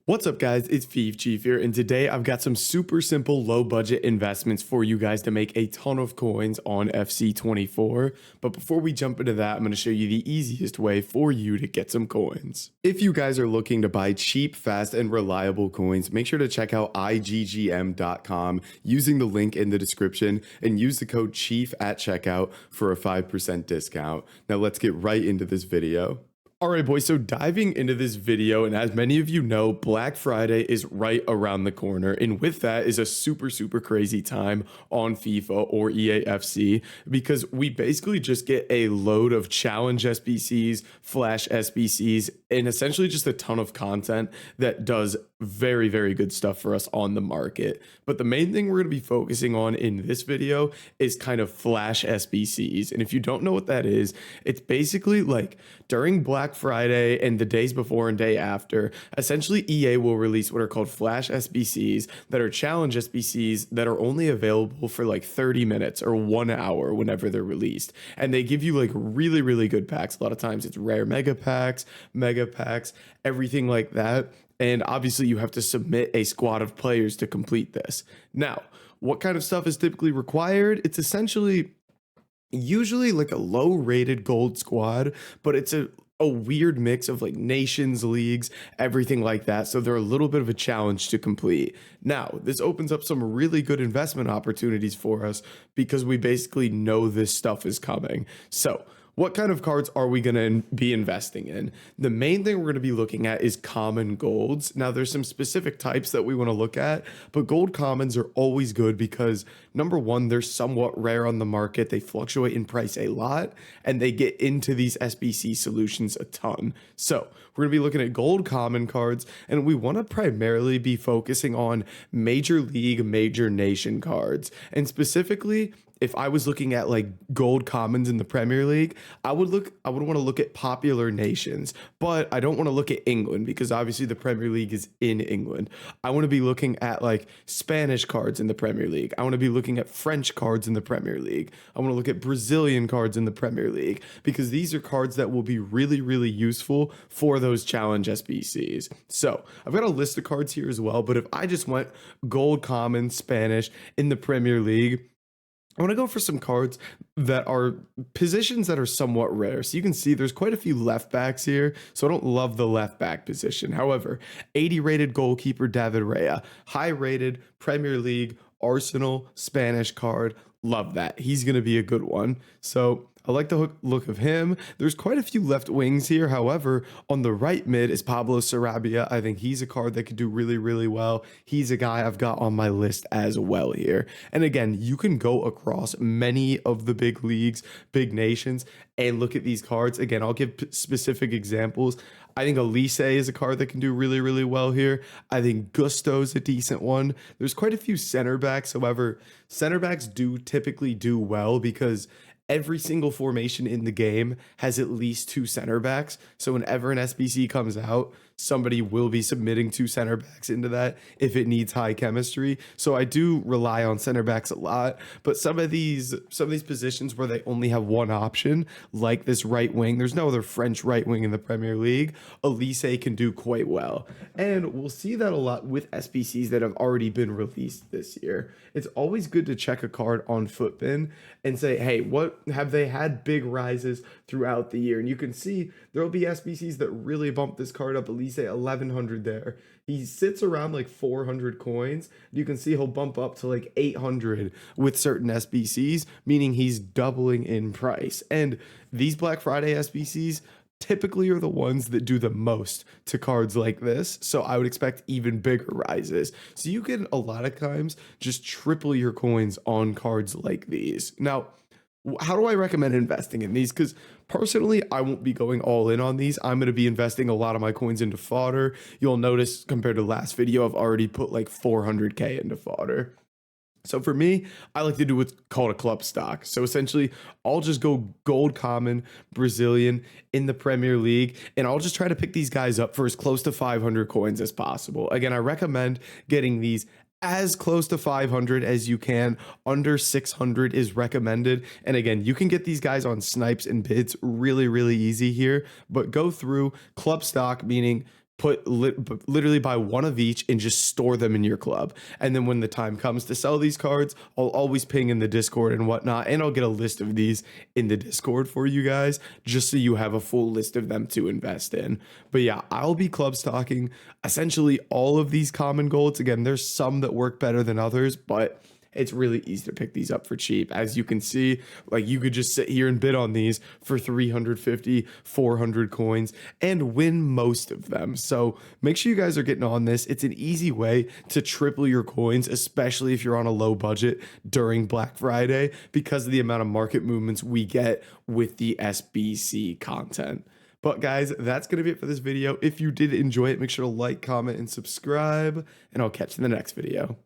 What's up, guys? It's Chief here, and today I've got some super simple low budget investments for you guys to make a ton of coins on FC24. But before we jump into that, I'm going to show you the easiest way for you to get some coins. If you guys are looking to buy cheap, fast, and reliable coins, make sure to check out iggm.com using the link in the description and use the code CHIEF at checkout for a 5% discount. Now let's get right into this video. All right, boys, so diving into this video, and as many of you know, Black Friday is right around the corner, and with that is a super crazy time on FIFA or EAFC, because we basically just get a load of challenge SBCs, flash SBCs, and essentially just a ton of content that does very good stuff for us on the market. But the main thing we're going to be focusing on in this video is kind of flash SBCs, and if you don't know what that is, it's basically like during Black Friday and the days before and day after, essentially EA will release what are called flash SBCs that are challenge SBCs that are only available for like 30 minutes or 1 hour whenever they're released. And they give you like really good packs. A lot of times it's rare mega packs, everything like that. And obviously you have to submit a squad of players to complete this. Now, what kind of stuff is typically required? It's essentially usually like a low rated gold squad, but it's a weird mix of like nations, leagues, everything like that. So they're a little bit of a challenge to complete. Now, this opens up some really good investment opportunities for us because we basically know this stuff is coming. So what kind of cards are we going to be investing in? The main thing we're going to be looking at is common golds. Now, there's some specific types that we want to look at, but gold commons are always good because number one, they're somewhat rare on the market. They fluctuate in price a lot, and they get into these SBC solutions a ton. So we're going to be looking at gold common cards, and we want to primarily be focusing on major league, major nation cards. And specifically, if I was looking at like gold commons in the Premier League, I would want to look at popular nations, but I don't want to look at England because obviously the Premier League is in England. I want to be looking at like Spanish cards in the Premier League. I want to be looking at French cards in the Premier League. I want to look at Brazilian cards in the Premier League because these are cards that will be really useful for those challenge SBCs. So I've got a list of cards here as well, but if I just went gold common Spanish in the Premier League, I want to go for some cards that are positions that are somewhat rare. So you can see there's quite a few left backs here. So I don't love the left back position. However, 80 rated goalkeeper David Rea, high rated Premier League, Arsenal, Spanish card. Love that. He's going to be a good one. So I like the look of him. There's quite a few left wings here. However, on the right mid is Pablo Sarabia. I think he's a card that could do really well. He's a guy I've got on my list as well here. And again, you can go across many of the big leagues, big nations, and look at these cards. Again, I'll give specific examples. I think Elise is a card that can do really well here. I think Gusto's a decent one. There's quite a few center backs. However, center backs do typically do well because every single formation in the game has at least 2 center backs. So whenever an SBC comes out, somebody will be submitting 2 center backs into that if it needs high chemistry. So I do rely on center backs a lot, but some of these positions where they only have one option, like this right wing, there's no other French right wing in the Premier League, Elise can do quite well. And we'll see that a lot with SBCs that have already been released this year. It's always good to check a card on Footbin and say, hey, what have they had big rises throughout the year? And you can see there'll be SBCs that really bump this card up. Elise 1100 there. He sits around like 400 coins. You can see he'll bump up to like 800 with certain SBCs, meaning he's doubling in price. And these Black Friday SBCs typically are the ones that do the most to cards like this. So I would expect even bigger rises. So you can a lot of times just triple your coins on cards like these. Now, how do I recommend investing in these? Because personally, I won't be going all in on these. I'm going to be investing a lot of my coins into fodder. You'll notice compared to last video, I've already put like 400K into fodder. So for me, I like to do what's called a club stock. So essentially, I'll just go gold common Brazilian in the Premier League, and I'll just try to pick these guys up for as close to 500 coins as possible. Again, I recommend getting these as close to 500 as you can. Under 600 is recommended. And again, you can get these guys on snipes and bids really easy here, but go through club stock, meaning literally buy one of each and just store them in your club. And then when the time comes to sell these cards, I'll always ping in the Discord and whatnot, and I'll get a list of these in the Discord for you guys, just so you have a full list of them to invest in. But yeah, I'll be club stocking essentially all of these common golds. Again, there's some that work better than others, but it's really easy to pick these up for cheap. As you can see, like, you could just sit here and bid on these for 350, 400 coins and win most of them. So make sure you guys are getting on this. It's an easy way to triple your coins, especially if you're on a low budget during Black Friday, because of the amount of market movements we get with the SBC content. But guys, that's going to be it for this video. If you did enjoy it, make sure to like, comment, and subscribe, and I'll catch you in the next video.